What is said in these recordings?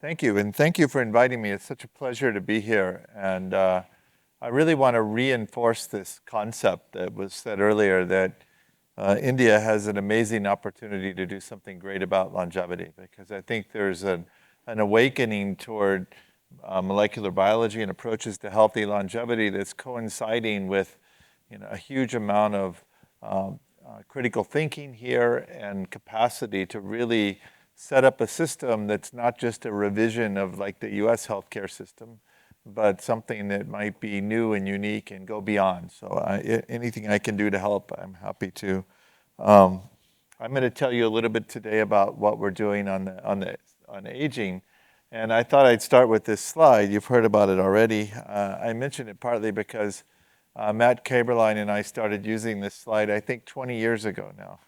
Thank you, and thank you for inviting me. It's such a pleasure to be here. And I really want to reinforce this concept that was said earlier that India has an amazing opportunity to do something great about longevity, because I think there's an awakening toward molecular biology and approaches to healthy longevity that's coinciding with a huge amount of critical thinking here and capacity to really set up a system that's not just a revision of like the US healthcare system, but something that might be new and unique and go beyond. So anything I can do to help, I'm happy to. I'm going to tell you a little bit today about what we're doing on aging. And I thought I'd start with this slide. You've heard about it already. I mentioned it partly because Matt Kaberlein and I started using this slide, I think 20 years ago now.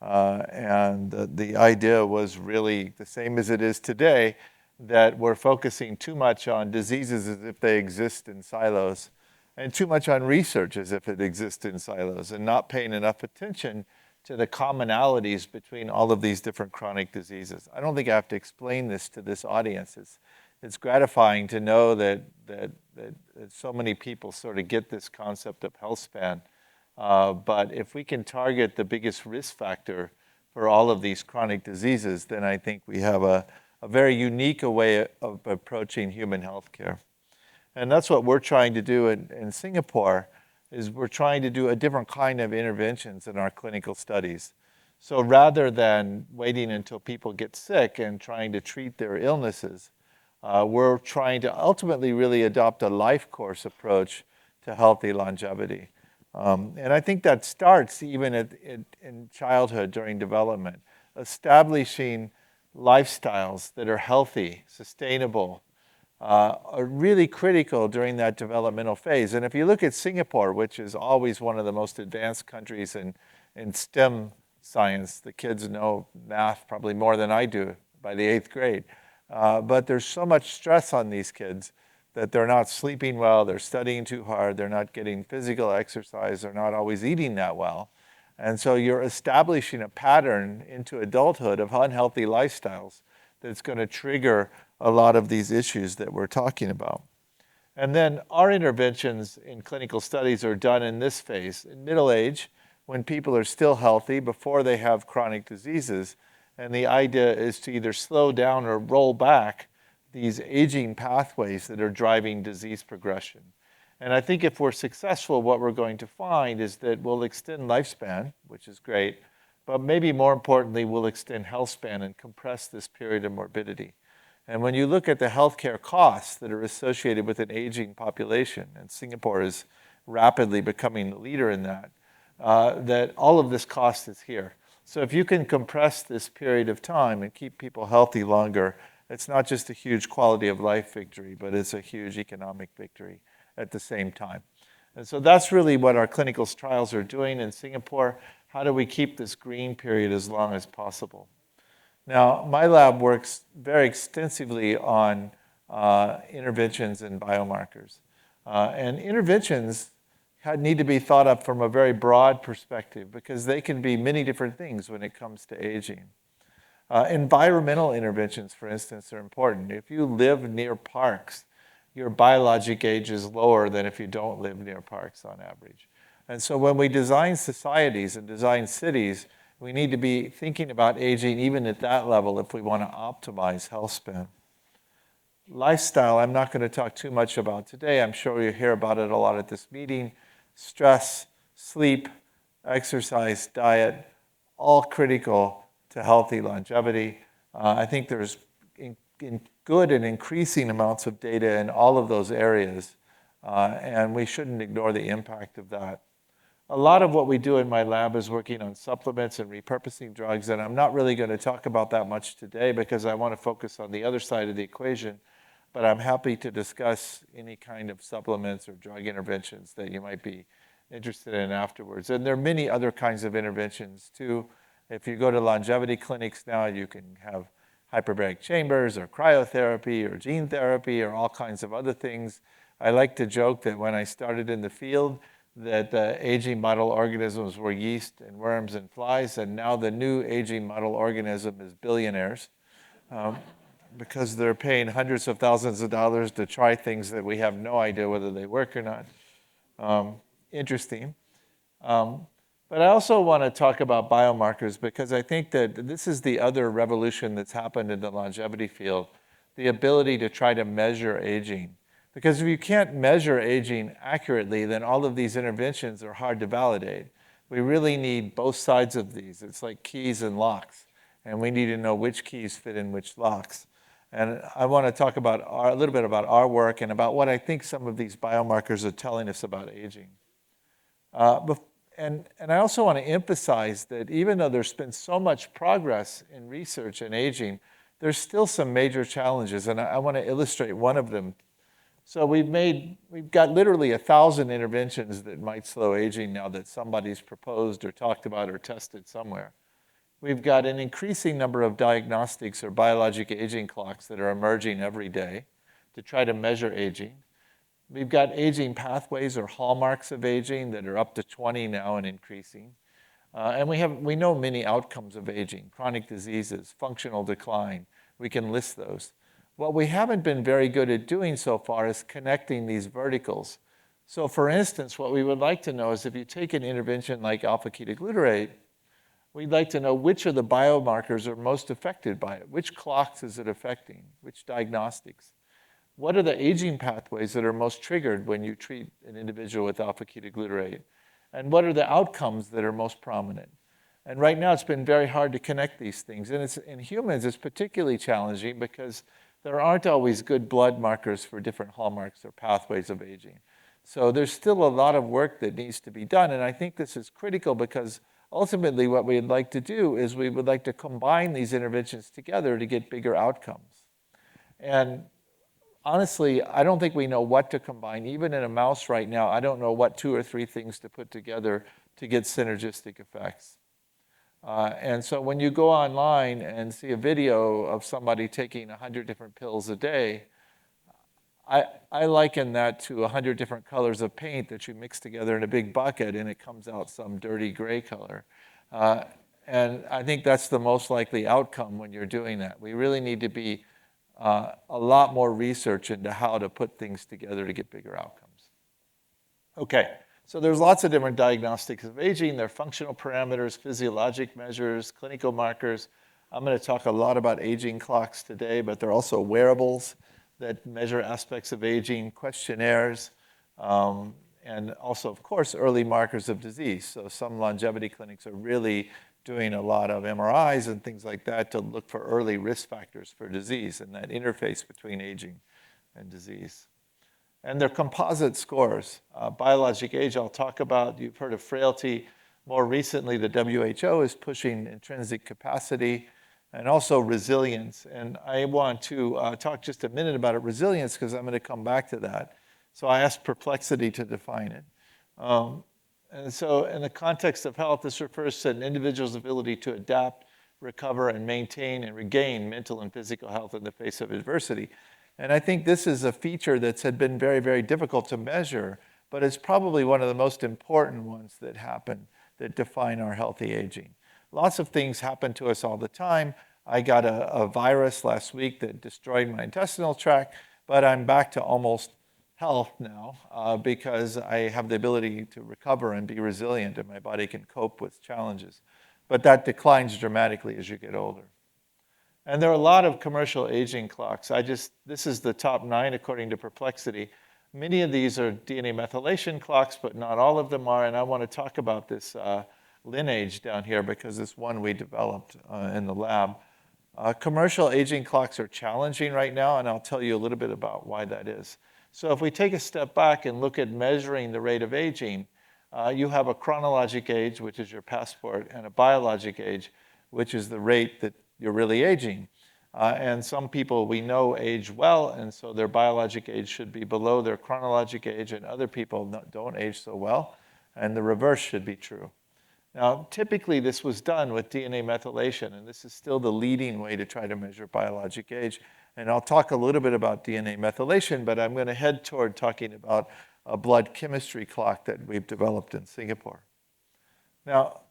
And the idea was really the same as it is today, that we're focusing too much on diseases as if they exist in silos, and too much on research as if it exists in silos, and not paying enough attention to the commonalities between all of these different chronic diseases. I don't think I have to explain this to this audience. It's gratifying to know that so many people sort of get this concept of health span. But if we can target the biggest risk factor for all of these chronic diseases, then I think we have a very unique way of approaching human health care. And that's what we're trying to do in Singapore, is we're trying to do a different kind of interventions in our clinical studies. So rather than waiting until people get sick and trying to treat their illnesses, we're trying to ultimately really adopt a life course approach to healthy longevity. And I think that starts even in childhood during development, establishing lifestyles that are healthy, sustainable, are really critical during that developmental phase. And if you look at Singapore, which is always one of the most advanced countries in STEM science, the kids know math probably more than I do by the 8th grade. But there's so much stress on these kids that they're not sleeping well, they're studying too hard, they're not getting physical exercise, they're not always eating that well. And so you're establishing a pattern into adulthood of unhealthy lifestyles that's going to trigger a lot of these issues that we're talking about. And then our interventions in clinical studies are done in this phase, in middle age, when people are still healthy before they have chronic diseases. And the idea is to either slow down or roll back these aging pathways that are driving disease progression. And I think if we're successful, what we're going to find is that we'll extend lifespan, which is great, but maybe more importantly, we'll extend health span and compress this period of morbidity. And when you look at the healthcare costs that are associated with an aging population, and Singapore is rapidly becoming the leader in that, that all of this cost is here. So if you can compress this period of time and keep people healthy longer, it's not just a huge quality of life victory, but it's a huge economic victory at the same time. And so that's really what our clinical trials are doing in Singapore. How do we keep this green period as long as possible? Now, my lab works very extensively on interventions and biomarkers. And interventions need to be thought of from a very broad perspective, because they can be many different things when it comes to aging. Environmental interventions, for instance, are important. If you live near parks, your biologic age is lower than if you don't live near parks on average. And so when we design societies and design cities, we need to be thinking about aging even at that level if we want to optimize health span. Lifestyle, I'm not going to talk too much about today. I'm sure you'll hear about it a lot at this meeting. Stress, sleep, exercise, diet, all critical to healthy longevity. I think there's good and increasing amounts of data in all of those areas, and we shouldn't ignore the impact of that. A lot of what we do in my lab is working on supplements and repurposing drugs, and I'm not really going to talk about that much today because I want to focus on the other side of the equation, but I'm happy to discuss any kind of supplements or drug interventions that you might be interested in afterwards. And there are many other kinds of interventions too. If you go to longevity clinics now, you can have hyperbaric chambers or cryotherapy or gene therapy or all kinds of other things. I like to joke that when I started in the field, that the aging model organisms were yeast and worms and flies, and now the new aging model organism is billionaires. because they're paying hundreds of thousands of dollars to try things that we have no idea whether they work or not. Interesting. But I also want to talk about biomarkers because I think that this is the other revolution that's happened in the longevity field, the ability to try to measure aging. Because if you can't measure aging accurately, then all of these interventions are hard to validate. We really need both sides of these. It's like keys and locks, and we need to know which keys fit in which locks. And I want to talk about a little bit about our work and about what I think some of these biomarkers are telling us about aging. And I also want to emphasize that even though there's been so much progress in research and aging, there's still some major challenges, and I want to illustrate one of them. So we've got literally 1,000 interventions that might slow aging now that somebody's proposed or talked about or tested somewhere. We've got an increasing number of diagnostics or biologic aging clocks that are emerging every day to try to measure aging. We've got aging pathways or hallmarks of aging that are up to 20 now and increasing. And we know many outcomes of aging, chronic diseases, functional decline. We can list those. What we haven't been very good at doing so far is connecting these verticals. So for instance, what we would like to know is if you take an intervention like alpha-ketoglutarate, we'd like to know which of the biomarkers are most affected by it. Which clocks is it affecting? Which diagnostics? What are the aging pathways that are most triggered when you treat an individual with alpha-ketoglutarate? And what are the outcomes that are most prominent? And right now, it's been very hard to connect these things. And in humans, it's particularly challenging because there aren't always good blood markers for different hallmarks or pathways of aging. So there's still a lot of work that needs to be done. And I think this is critical because ultimately what we'd like to do is we would like to combine these interventions together to get bigger outcomes. And honestly, I don't think we know what to combine. Even in a mouse right now, I don't know what 2 or 3 things to put together to get synergistic effects. And so when you go online and see a video of somebody taking 100 different pills a day, I liken that to 100 different colors of paint that you mix together in a big bucket and it comes out some dirty gray color. And I think that's the most likely outcome when you're doing that. We really need to be a lot more research into how to put things together to get bigger outcomes. Okay, so there's lots of different diagnostics of aging. There are functional parameters, physiologic measures, clinical markers. I'm going to talk a lot about aging clocks today, but there are also wearables that measure aspects of aging, questionnaires, and also, of course, early markers of disease. So some longevity clinics are really doing a lot of MRIs and things like that to look for early risk factors for disease and that interface between aging and disease. And they're composite scores. Biologic age I'll talk about. You've heard of frailty. More recently, the WHO is pushing intrinsic capacity and also resilience. And I want to talk just a minute about resilience because I'm going to come back to that. So I asked Perplexity to define it. And so in the context of health, this refers to an individual's ability to adapt, recover, and maintain and regain mental and physical health in the face of adversity. And I think this is a feature that's had been very, very difficult to measure, but it's probably one of the most important ones that happen that define our healthy aging. Lots of things happen to us all the time. I got a virus last week that destroyed my intestinal tract, but I'm back to almost health now because I have the ability to recover and be resilient and my body can cope with challenges. But that declines dramatically as you get older. And there are a lot of commercial aging clocks. This is the top 9 according to Perplexity. Many of these are DNA methylation clocks, but not all of them are. And I want to talk about this lineage down here because it's one we developed in the lab. Commercial aging clocks are challenging right now, and I'll tell you a little bit about why that is. So if we take a step back and look at measuring the rate of aging, you have a chronologic age, which is your passport, and a biologic age, which is the rate that you're really aging. And some people we know age well, and so their biologic age should be below their chronologic age, and other people don't age so well, and the reverse should be true. Now, typically this was done with DNA methylation, and this is still the leading way to try to measure biologic age. And I'll talk a little bit about DNA methylation, but I'm going to head toward talking about a blood chemistry clock that we've developed in Singapore. Now,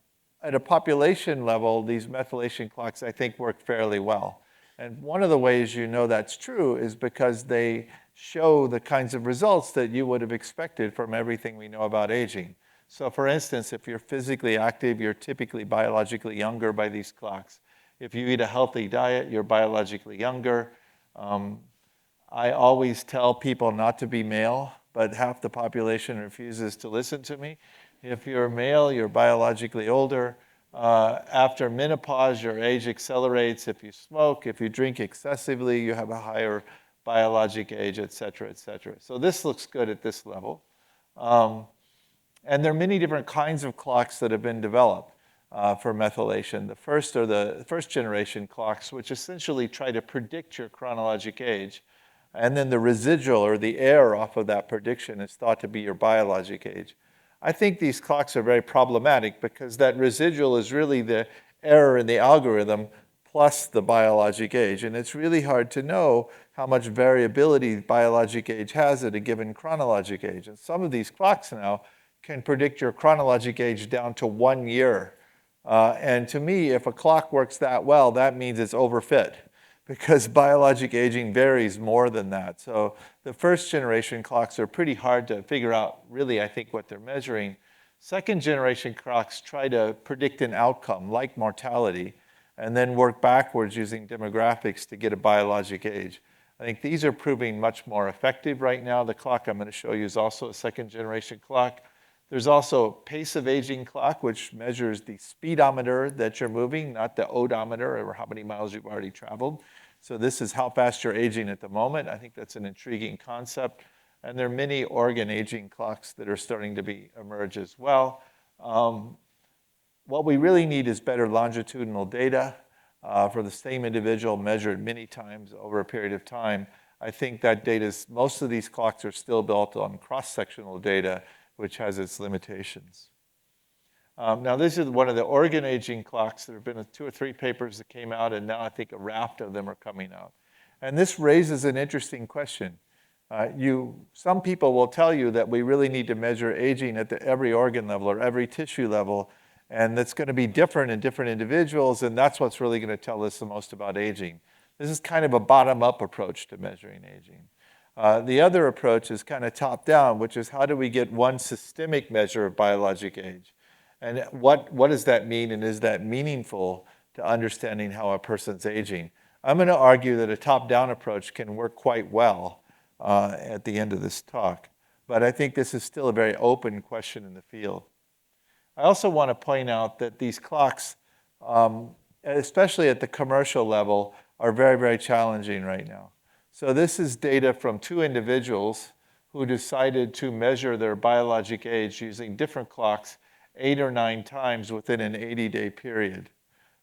at a population level, these methylation clocks, I think, work fairly well. And one of the ways you know that's true is because they show the kinds of results that you would have expected from everything we know about aging. So for instance, if you're physically active, you're typically biologically younger by these clocks. If you eat a healthy diet, you're biologically younger. I always tell people not to be male, but half the population refuses to listen to me. If you're male, you're biologically older. After menopause, your age accelerates. If you smoke, if you drink excessively, you have a higher biologic age, et cetera, et cetera. So this looks good at this level. And there are many different kinds of clocks that have been developed for methylation. The first are the first generation clocks, which essentially try to predict your chronologic age. And then the residual, or the error off of that prediction, is thought to be your biologic age. I think these clocks are very problematic because that residual is really the error in the algorithm plus the biologic age. And it's really hard to know how much variability biologic age has at a given chronologic age. And some of these clocks now can predict your chronologic age down to 1 year. And to me, if a clock works that well, that means it's overfit, because biologic aging varies more than that. So the first generation clocks are pretty hard to figure out really, I think, what they're measuring. Second generation clocks try to predict an outcome like mortality and then work backwards using demographics to get a biologic age. I think these are proving much more effective right now. The clock I'm going to show you is also a second generation clock. There's also a pace of aging clock, which measures the speedometer that you're moving, not the odometer, or how many miles you've already traveled. So this is how fast you're aging at the moment. I think that's an intriguing concept. And there are many organ aging clocks that are starting to emerge as well. What we really need is better longitudinal data for the same individual measured many times over a period of time. I think that most of these clocks are still built on cross-sectional data, which has its limitations. Now, this is one of the organ aging clocks. There have been 2 or 3 papers that came out, and now I think a raft of them are coming out. And this raises an interesting question. Some people will tell you that we really need to measure aging at every organ level or every tissue level, and that's going to be different in different individuals, and that's what's really going to tell us the most about aging. This is kind of a bottom-up approach to measuring aging. The other approach is kind of top-down, which is how do we get one systemic measure of biologic age? And what does that mean, and is that meaningful to understanding how a person's aging? I'm going to argue that a top-down approach can work quite well at the end of this talk. But I think this is still a very open question in the field. I also want to point out that these clocks, especially at the commercial level, are very, very challenging right now. So this is data from 2 individuals who decided to measure their biologic age using different clocks 8 or 9 times within an 80-day period.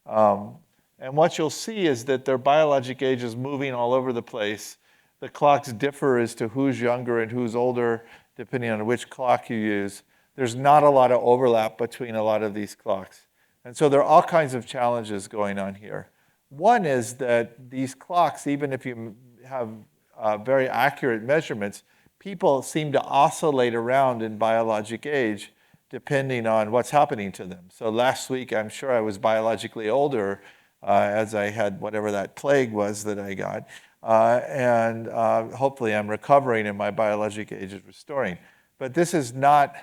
And what you'll see is that their biologic age is moving all over the place. The clocks differ as to who's younger and who's older, depending on which clock you use. There's not a lot of overlap between a lot of these clocks. And so there are all kinds of challenges going on here. One is that these clocks, even if you have very accurate measurements, people seem to oscillate around in biologic age depending on what's happening to them. So last week, I'm sure I was biologically older as I had whatever that plague was that I got. And hopefully I'm recovering and my biologic age is restoring. But this is not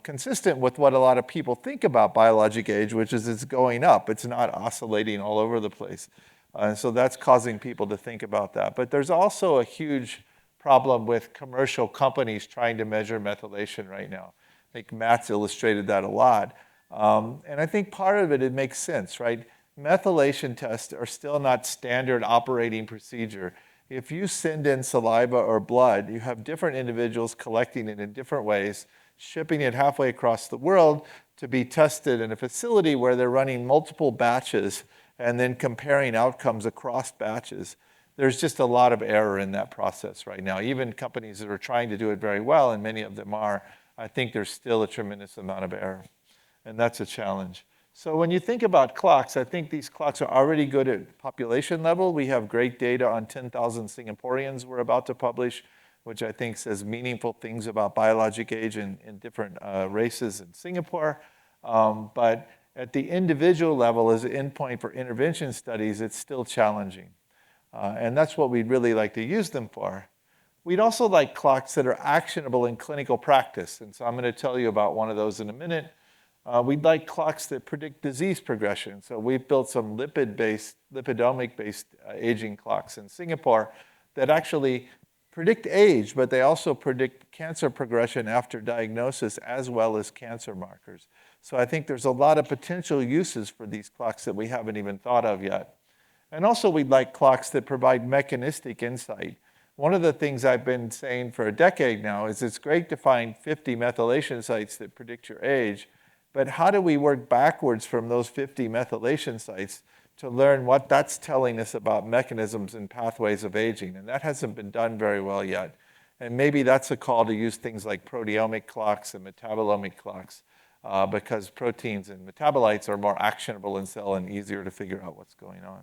consistent with what a lot of people think about biologic age, which is it's going up. It's not oscillating all over the place. So that's causing people to think about that. But there's also a huge problem with commercial companies trying to measure methylation right now. I think Matt's illustrated that a lot. And I think part of it makes sense, right? Methylation tests are still not standard operating procedure. If you send in saliva or blood, you have different individuals collecting it in different ways, shipping it halfway across the world to be tested in a facility where they're running multiple batches and then comparing outcomes across batches. There's just a lot of error in that process right now. Even companies that are trying to do it very well, and many of them are, I think there's still a tremendous amount of error. And that's a challenge. So when you think about clocks, I think these clocks are already good at population level. We have great data on 10,000 Singaporeans we're about to publish, which I think says meaningful things about biologic age in different races in Singapore. But at the individual level as an endpoint for intervention studies, it's still challenging. And that's what we'd really like to use them for. We'd also like clocks that are actionable in clinical practice. And so I'm going to tell you about one of those in a minute. We'd like clocks that predict disease progression. So we've built some lipidomic-based aging clocks in Singapore that actually predict age, but they also predict cancer progression after diagnosis as well as cancer markers. So I think there's a lot of potential uses for these clocks that we haven't even thought of yet. And also we'd like clocks that provide mechanistic insight. One of the things I've been saying for a decade now is it's great to find 50 methylation sites that predict your age, but how do we work backwards from those 50 methylation sites to learn what that's telling us about mechanisms and pathways of aging? And that hasn't been done very well yet. And maybe that's a call to use things like proteomic clocks and metabolomic clocks because proteins and metabolites are more actionable in cell and easier to figure out what's going on.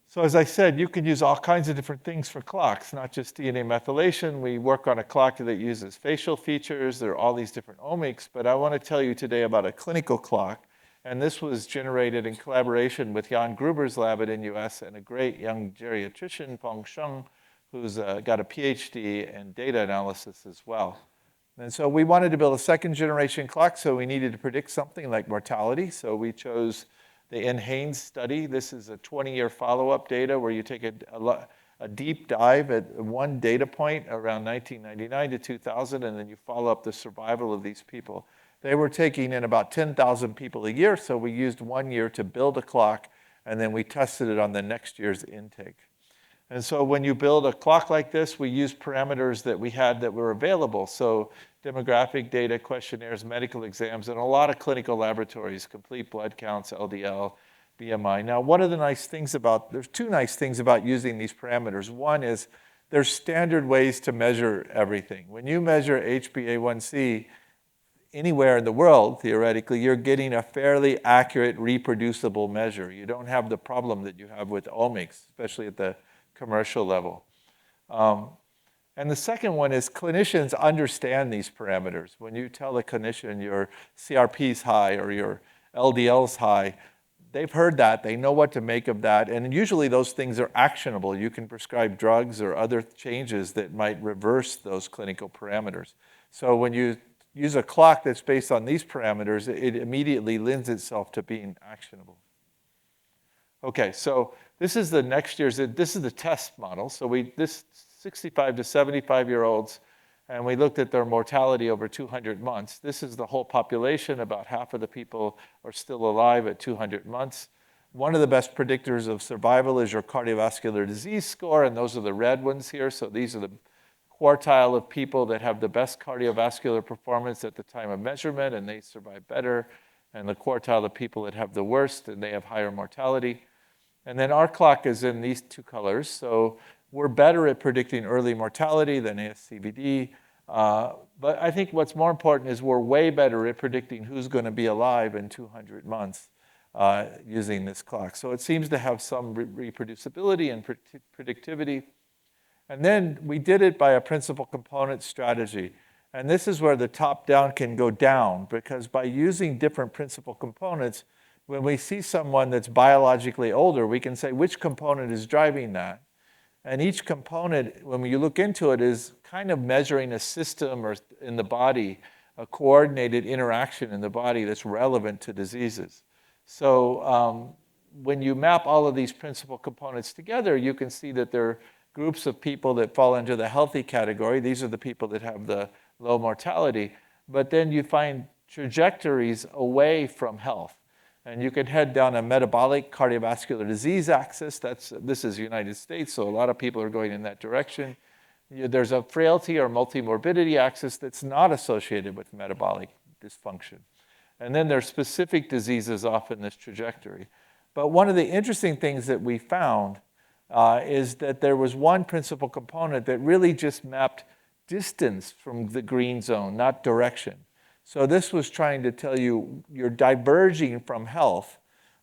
So as I said, you can use all kinds of different things for clocks, not just DNA methylation. We work on a clock that uses facial features. There are all these different omics, but I want to tell you today about a clinical clock. And this was generated in collaboration with Jan Gruber's lab at NUS and a great young geriatrician, Feng Sheng, who's got a PhD in data analysis as well. And so we wanted to build a second generation clock, so we needed to predict something like mortality. So we chose the NHANES study. This is a 20-year follow-up data where you take a deep dive at one data point around 1999 to 2000, and then you follow up the survival of these people. They were taking in about 10,000 people a year, so we used 1 year to build a clock, and then we tested it on the next year's intake. And so when you build a clock like this, we use parameters that we had that were available. So demographic data, questionnaires, medical exams, and a lot of clinical laboratories, complete blood counts, LDL, BMI. Now, one of the nice things there's two nice things about using these parameters. One is there's standard ways to measure everything. When you measure HbA1c anywhere in the world, theoretically, you're getting a fairly accurate, reproducible measure. You don't have the problem that you have with omics, especially at the commercial level. And the second one is clinicians understand these parameters. When you tell a clinician your CRP's high or your LDL's high, they've heard that, they know what to make of that, and usually those things are actionable. You can prescribe drugs or other changes that might reverse those clinical parameters. So when you use a clock that's based on these parameters, it immediately lends itself to being actionable. Okay, so this is the next year's, this is the test model. So this 65 to 75-year-olds, and we looked at their mortality over 200 months. This is the whole population. About half of the people are still alive at 200 months. One of the best predictors of survival is your cardiovascular disease score, and those are the red ones here. So these are the quartile of people that have the best cardiovascular performance at the time of measurement, and they survive better, and the quartile of people that have the worst, and they have higher mortality. And then our clock is in these two colors. So we're better at predicting early mortality than ASCVD. But I think what's more important is we're way better at predicting who's going to be alive in 200 months using this clock. So it seems to have some reproducibility and predictivity. And then we did it by a principal component strategy. And this is where the top-down can go down, because by using different principal components, when we see someone that's biologically older, we can say which component is driving that. And each component, when you look into it, is kind of measuring a system or in the body, a coordinated interaction in the body that's relevant to diseases. So when you map all of these principal components together, you can see that there are groups of people that fall into the healthy category. These are the people that have the low mortality. But then you find trajectories away from health. And you can head down a metabolic cardiovascular disease axis. This is the United States, so a lot of people are going in that direction. There's a frailty or multimorbidity axis that's not associated with metabolic dysfunction. And then there's specific diseases off in this trajectory. But one of the interesting things that we found is that there was one principal component that really just mapped distance from the green zone, not direction. So this was trying to tell you you're diverging from health,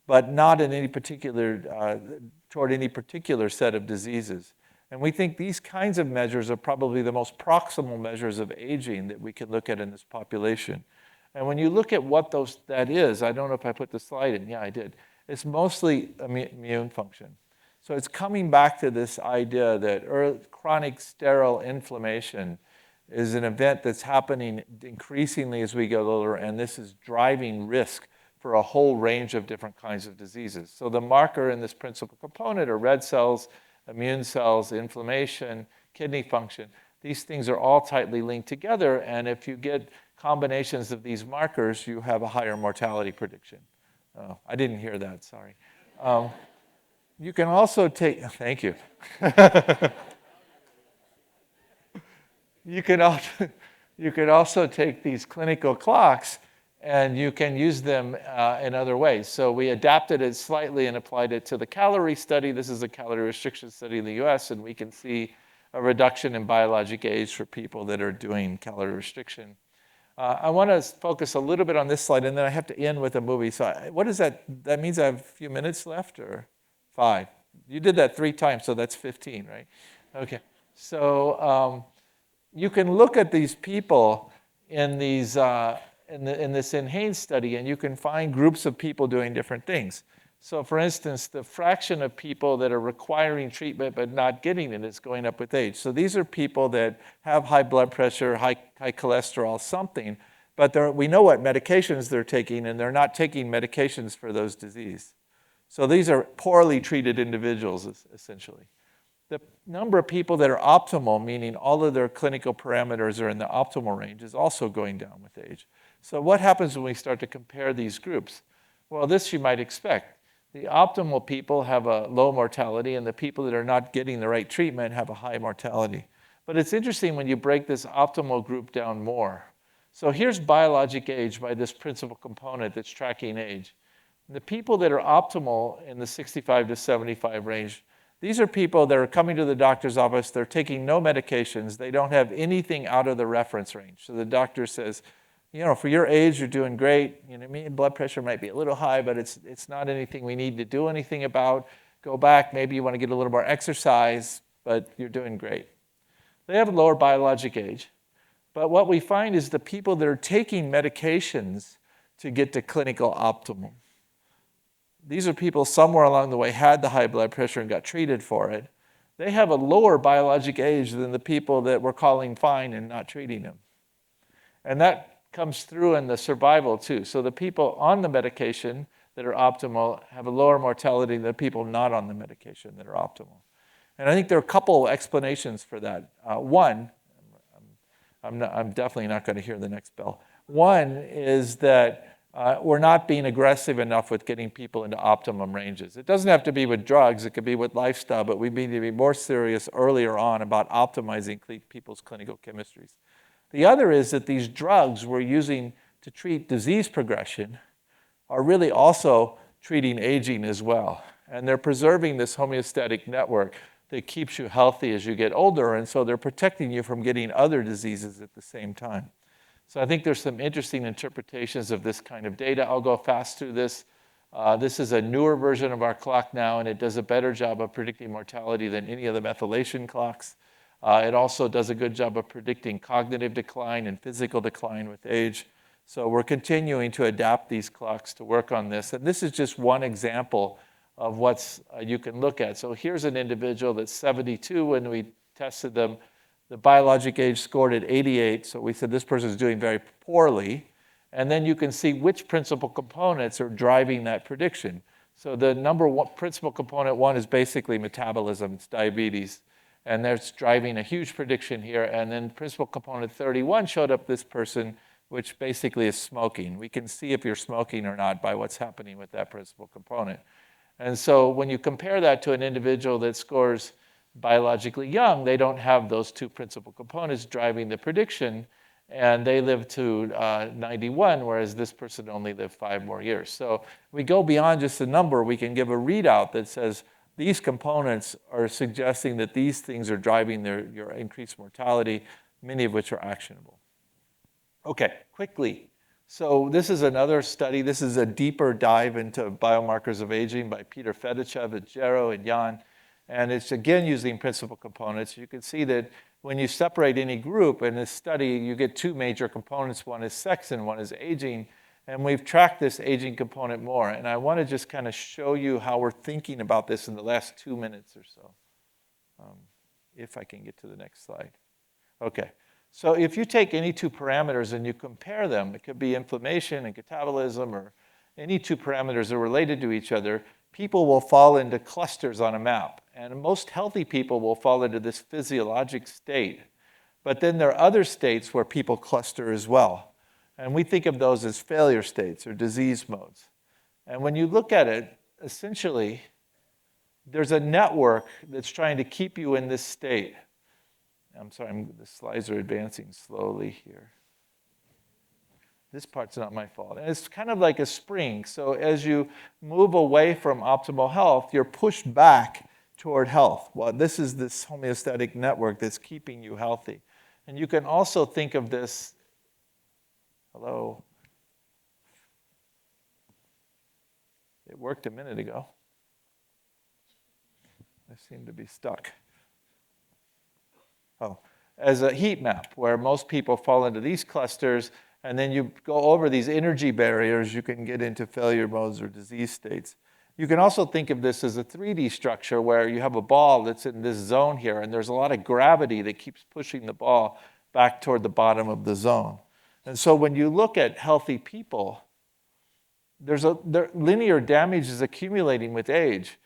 but not in any particular, toward any particular set of diseases. And we think these kinds of measures are probably the most proximal measures of aging that we can look at in this population. And when you look at what that is, I don't know if I put the slide in. Yeah, I did. It's mostly immune function. So it's coming back to this idea that chronic sterile inflammation is an event that's happening increasingly as we get older, and this is driving risk for a whole range of different kinds of diseases. So the marker in this principal component are red cells, immune cells, inflammation, kidney function. These things are all tightly linked together, and if you get combinations of these markers, you have a higher mortality prediction. Oh, I didn't hear that, sorry. You can also take, thank you. You can also take these clinical clocks and you can use them in other ways. So we adapted it slightly and applied it to the calorie study. This is a calorie restriction study in the US, and we can see a reduction in biologic age for people that are doing calorie restriction. I want to focus a little bit on this slide, and then I have to end with a movie. So what is that? That means I have a few minutes left, or 5? You did that 3 times, so that's 15, right? Okay. So you can look at these people in these in this NHANES study, and you can find groups of people doing different things. So for instance, the fraction of people that are requiring treatment but not getting it is going up with age. So these are people that have high blood pressure, high cholesterol, something, but we know what medications they're taking, and they're not taking medications for those diseases. So these are poorly treated individuals, essentially. The number of people that are optimal, meaning all of their clinical parameters are in the optimal range, is also going down with age. So what happens when we start to compare these groups? Well, this you might expect. The optimal people have a low mortality, and the people that are not getting the right treatment have a high mortality. But it's interesting when you break this optimal group down more. So here's biologic age by this principal component that's tracking age. The people that are optimal in the 65 to 75 range, these are people that are coming to the doctor's office, they're taking no medications, they don't have anything out of the reference range. So the doctor says, you know, for your age, you're doing great. You know, blood pressure might be a little high, but it's not anything we need to do anything about. Go back, maybe you want to get a little more exercise, but you're doing great. They have a lower biologic age. But what we find is the people that are taking medications to get to clinical optimum. These are people somewhere along the way had the high blood pressure and got treated for it. They have a lower biologic age than the people that we're calling fine and not treating them. And that comes through in the survival too. So the people on the medication that are optimal have a lower mortality than the people not on the medication that are optimal. And I think there are a couple explanations for that. One, I'm definitely not going to hear the next bell. One is that we're not being aggressive enough with getting people into optimum ranges. It doesn't have to be with drugs, it could be with lifestyle, but we need to be more serious earlier on about optimizing people's clinical chemistries. The other is that these drugs we're using to treat disease progression are really also treating aging as well. And they're preserving this homeostatic network that keeps you healthy as you get older, and so they're protecting you from getting other diseases at the same time. So I think there's some interesting interpretations of this kind of data. I'll go fast through this. This is a newer version of our clock now, and it does a better job of predicting mortality than any of the methylation clocks. It also does a good job of predicting cognitive decline and physical decline with age. So we're continuing to adapt these clocks to work on this. And this is just one example of what you can look at. So here's an individual that's 72 when we tested them. The biologic age scored at 88, so we said this person is doing very poorly. And then you can see which principal components are driving that prediction. So the number one principal component 1 is basically metabolism, it's diabetes. And that's driving a huge prediction here. And then principal component 31 showed up this person, which basically is smoking. We can see if you're smoking or not by what's happening with that principal component. And so when you compare that to an individual that scores biologically young, they don't have those 2 principal components driving the prediction, and they live to 91, whereas this person only lived 5 more years. So we go beyond just a number. We can give a readout that says, these components are suggesting that these things are driving your increased mortality, many of which are actionable. Okay, quickly. So this is another study. This is a deeper dive into biomarkers of aging by Peter Fedichev at Gero and Jan. And it's again using principal components. You can see that when you separate any group in this study, you get two major components. One is sex and one is aging. And we've tracked this aging component more. And I want to just kind of show you how we're thinking about this in the last 2 minutes or so. If I can get to the next slide. Okay. So if you take any two parameters and you compare them, it could be inflammation and catabolism, or any two parameters are related to each other, people will fall into clusters on a map. And most healthy people will fall into this physiologic state. But then there are other states where people cluster as well. And we think of those as failure states or disease modes. And when you look at it, essentially, there's a network that's trying to keep you in this state. I'm sorry, the slides are advancing slowly here. This part's not my fault. And it's kind of like a spring. So as you move away from optimal health, you're pushed back toward health. Well, this is this homeostatic network that's keeping you healthy. And you can also think of this, hello. It worked a minute ago. I seem to be stuck. As a heat map, where most people fall into these clusters, and then you go over these energy barriers, you can get into failure modes or disease states. You can also think of this as a 3D structure where you have a ball that's in this zone here, and there's a lot of gravity that keeps pushing the ball back toward the bottom of the zone. And so when you look at healthy people, linear damage is accumulating with age.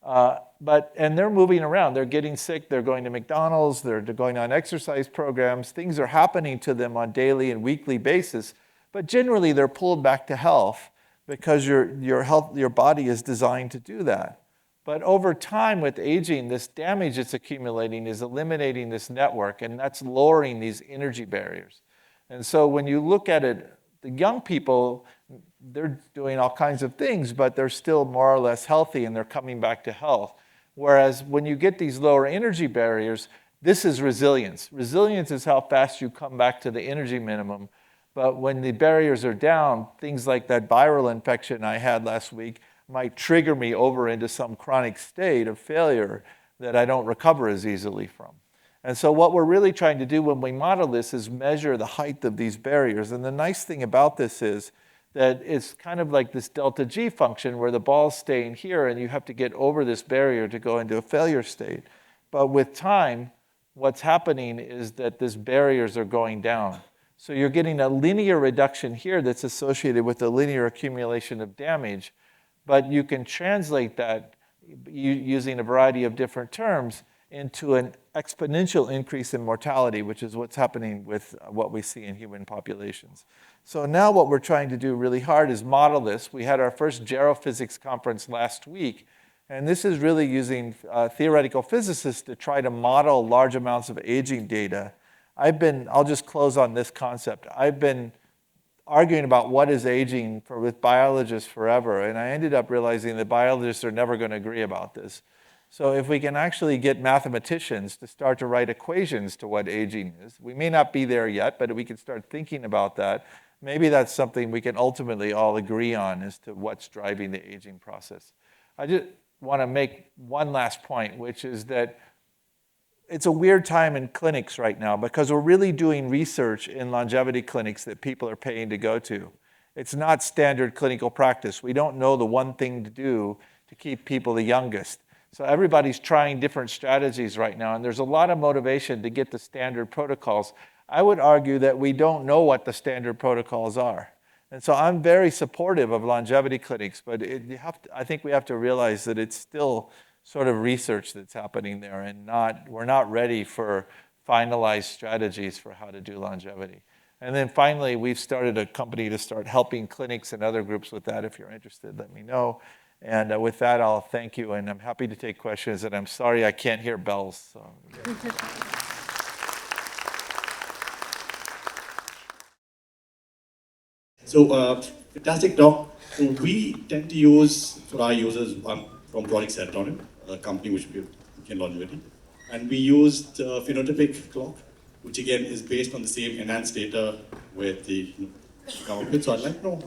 And they're moving around. They're getting sick. They're going to McDonald's. They're going on exercise programs. Things are happening to them on daily and weekly basis. But generally, they're pulled back to health because your body is designed to do that. But over time, with aging, this damage that's accumulating is eliminating this network, and that's lowering these energy barriers. And so when you look at it, the young people, they're doing all kinds of things, but they're still more or less healthy, and they're coming back to health. Whereas when you get these lower energy barriers, this is resilience. Resilience is how fast you come back to the energy minimum. But when the barriers are down, things like that viral infection I had last week might trigger me over into some chronic state of failure that I don't recover as easily from. And so what we're really trying to do when we model this is measure the height of these barriers. And the nice thing about this is that it's kind of like this delta G function where the ball's staying here and you have to get over this barrier to go into a failure state. But with time, what's happening is that these barriers are going down. So you're getting a linear reduction here that's associated with a linear accumulation of damage. But you can translate that using a variety of different terms into an exponential increase in mortality, which is what's happening with what we see in human populations. So now what we're trying to do really hard is model this. We had our first gerophysics conference last week, and this is really using theoretical physicists to try to model large amounts of aging data. I'll just close on this concept. I've been arguing about what is aging with biologists forever, and I ended up realizing that biologists are never going to agree about this. So if we can actually get mathematicians to start to write equations to what aging is, we may not be there yet, but we can start thinking about that. Maybe that's something we can ultimately all agree on as to what's driving the aging process. I just want to make one last point, which is that it's a weird time in clinics right now because we're really doing research in longevity clinics that people are paying to go to. It's not standard clinical practice. We don't know the one thing to do to keep people the youngest. So everybody's trying different strategies right now, and there's a lot of motivation to get the standard protocols. I would argue that we don't know what the standard protocols are. And so I'm very supportive of longevity clinics, but I think we have to realize that it's still sort of research that's happening there, and we're not ready for finalized strategies for how to do longevity. And then finally, we've started a company to start helping clinics and other groups with that. If you're interested, let me know. And with that, I'll thank you, and I'm happy to take questions, and I'm sorry I can't hear bells. So, yeah. So, fantastic talk. So we tend to use, for our users, from Project Serotonin, a company which we in longevity. And we used phenotypic clock, which again is based on the same enhanced data with the government. So I'd like to know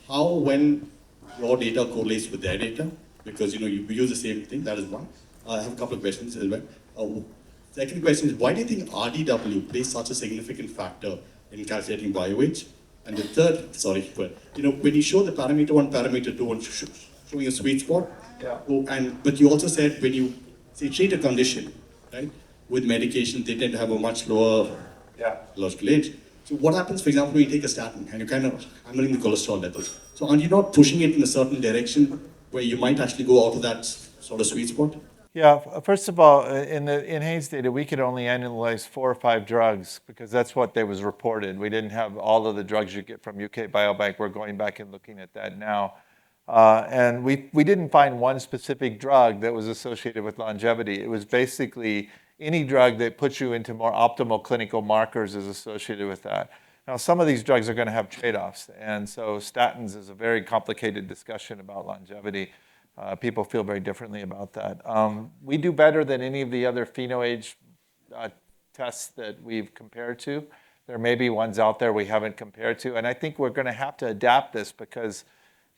how, when your data correlates with their data, because we use the same thing. That is one. I have a couple of questions as well. Second question is, why do you think RDW plays such a significant factor in calculating bio-age? And the third, sorry, but when you show the parameter 1, parameter 2, and showing a sweet spot, Yeah. but you also said when you say treat a condition, right, with medication, they tend to have a much lower biological age. So what happens, for example, when you take a statin and you're kind of handling the cholesterol levels? So are you not pushing it in a certain direction where you might actually go out of that sort of sweet spot? Yeah, first of all, in Haynes data, we could only analyze 4 or 5 drugs because that's what there was reported. We didn't have all of the drugs you get from UK Biobank. We're going back and looking at that now. And we didn't find one specific drug that was associated with longevity. It was basically any drug that puts you into more optimal clinical markers is associated with that. Now, some of these drugs are going to have trade-offs. And so statins is a very complicated discussion about longevity. People feel very differently about that. We do better than any of the other pheno-age tests that we've compared to. There may be ones out there we haven't compared to. And I think we're going to have to adapt this because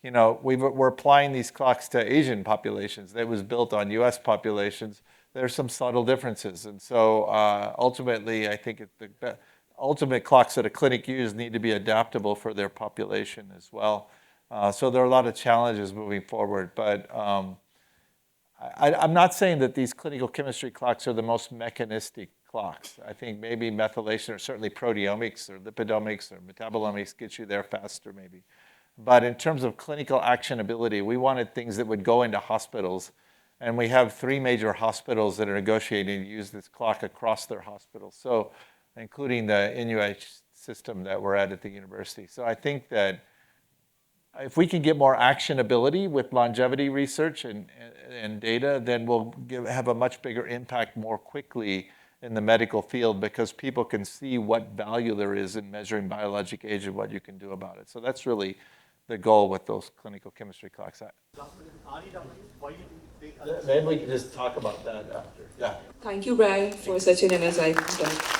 we're applying these clocks to Asian populations. That was built on US populations. There's some subtle differences. And so ultimately, I think the ultimate clocks that a clinic uses need to be adaptable for their population as well. So there are a lot of challenges moving forward. But I'm not saying that these clinical chemistry clocks are the most mechanistic clocks. I think maybe methylation or certainly proteomics or lipidomics or metabolomics gets you there faster maybe. But in terms of clinical actionability, we wanted things that would go into hospitals. And we have 3 major hospitals that are negotiating to use this clock across their hospitals, so including the NUH system that we're at the university. So I think that if we can get more actionability with longevity research and data, then we'll have a much bigger impact more quickly in the medical field because people can see what value there is in measuring biologic age and what you can do about it. So that's really the goal with those clinical chemistry clocks. Maybe we can just talk about that after. Yeah. Thank you, Brian, for such an energizing talk.